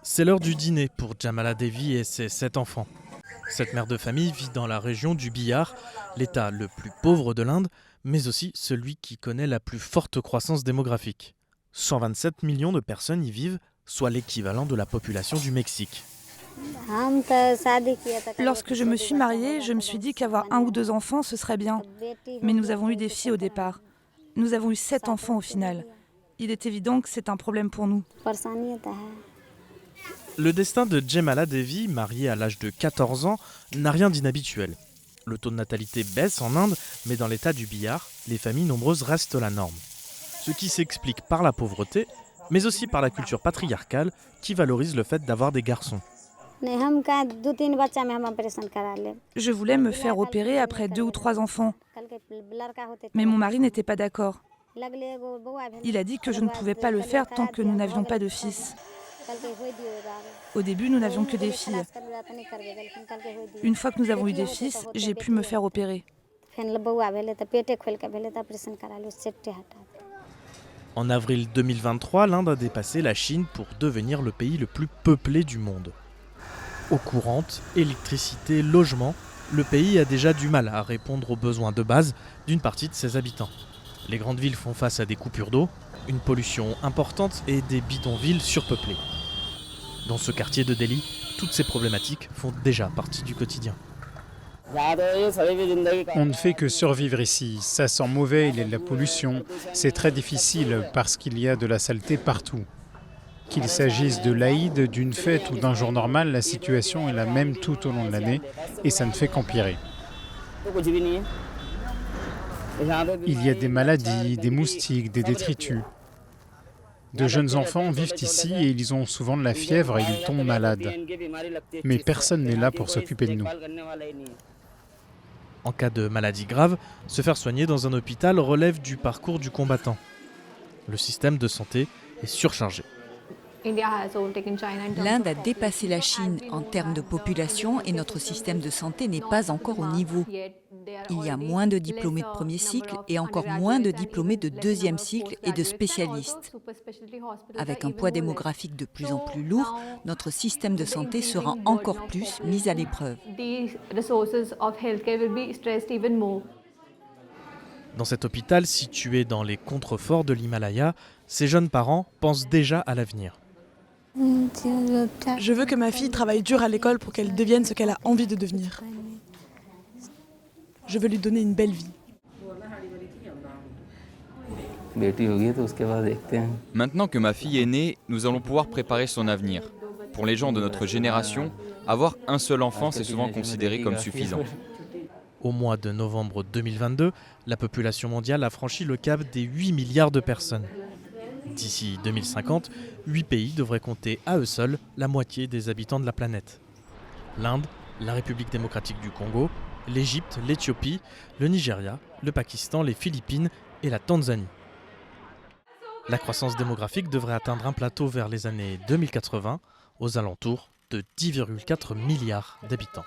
C'est l'heure du dîner pour Jamala Devi et ses 7 enfants. Cette mère de famille vit dans la région du Bihar, l'état le plus pauvre de l'Inde, mais aussi celui qui connaît la plus forte croissance démographique. 127 millions de personnes y vivent, soit l'équivalent de la population du Mexique. Lorsque je me suis mariée, je me suis dit qu'avoir 1 ou 2 enfants, ce serait bien. Mais nous avons eu des filles au départ. Nous avons eu 7 enfants au final. Il est évident que c'est un problème pour nous. Le destin de Jamala Devi, mariée à l'âge de 14 ans, n'a rien d'inhabituel. Le taux de natalité baisse en Inde, mais dans l'état du Bihar, les familles nombreuses restent la norme. Ce qui s'explique par la pauvreté, mais aussi par la culture patriarcale qui valorise le fait d'avoir des garçons. Je voulais me faire opérer après 2 ou 3 enfants. Mais mon mari n'était pas d'accord. Il a dit que je ne pouvais pas le faire tant que nous n'avions pas de fils. Au début, nous n'avions que des filles. Une fois que nous avons eu des fils, j'ai pu me faire opérer. En avril 2023, l'Inde a dépassé la Chine pour devenir le pays le plus peuplé du monde. Eau courante, électricité, logement, le pays a déjà du mal à répondre aux besoins de base d'une partie de ses habitants. Les grandes villes font face à des coupures d'eau, une pollution importante et des bidonvilles surpeuplés. Dans ce quartier de Delhi, toutes ces problématiques font déjà partie du quotidien. On ne fait que survivre ici. Ça sent mauvais, il y a de la pollution. C'est très difficile parce qu'il y a de la saleté partout. Qu'il s'agisse de l'Aïd, d'une fête ou d'un jour normal, la situation est la même tout au long de l'année et ça ne fait qu'empirer. Il y a des maladies, des moustiques, des détritus. De jeunes enfants vivent ici et ils ont souvent de la fièvre et ils tombent malades. Mais personne n'est là pour s'occuper de nous. En cas de maladie grave, se faire soigner dans un hôpital relève du parcours du combattant. Le système de santé est surchargé. L'Inde a dépassé la Chine en termes de population et notre système de santé n'est pas encore au niveau. Il y a moins de diplômés de premier cycle et encore moins de diplômés de deuxième cycle et de spécialistes. Avec un poids démographique de plus en plus lourd, notre système de santé sera encore plus mis à l'épreuve. Dans cet hôpital situé dans les contreforts de l'Himalaya, ces jeunes parents pensent déjà à l'avenir. Je veux que ma fille travaille dur à l'école pour qu'elle devienne ce qu'elle a envie de devenir. Je veux lui donner une belle vie. Maintenant que ma fille est née, nous allons pouvoir préparer son avenir. Pour les gens de notre génération, avoir un seul enfant, c'est souvent considéré comme suffisant. Au mois de novembre 2022, la population mondiale a franchi le cap des 8 milliards de personnes. D'ici 2050, 8 pays devraient compter à eux seuls la moitié des habitants de la planète. L'Inde, la République démocratique du Congo, l'Égypte, l'Éthiopie, le Nigeria, le Pakistan, les Philippines et la Tanzanie. La croissance démographique devrait atteindre un plateau vers les années 2080, aux alentours de 10,4 milliards d'habitants.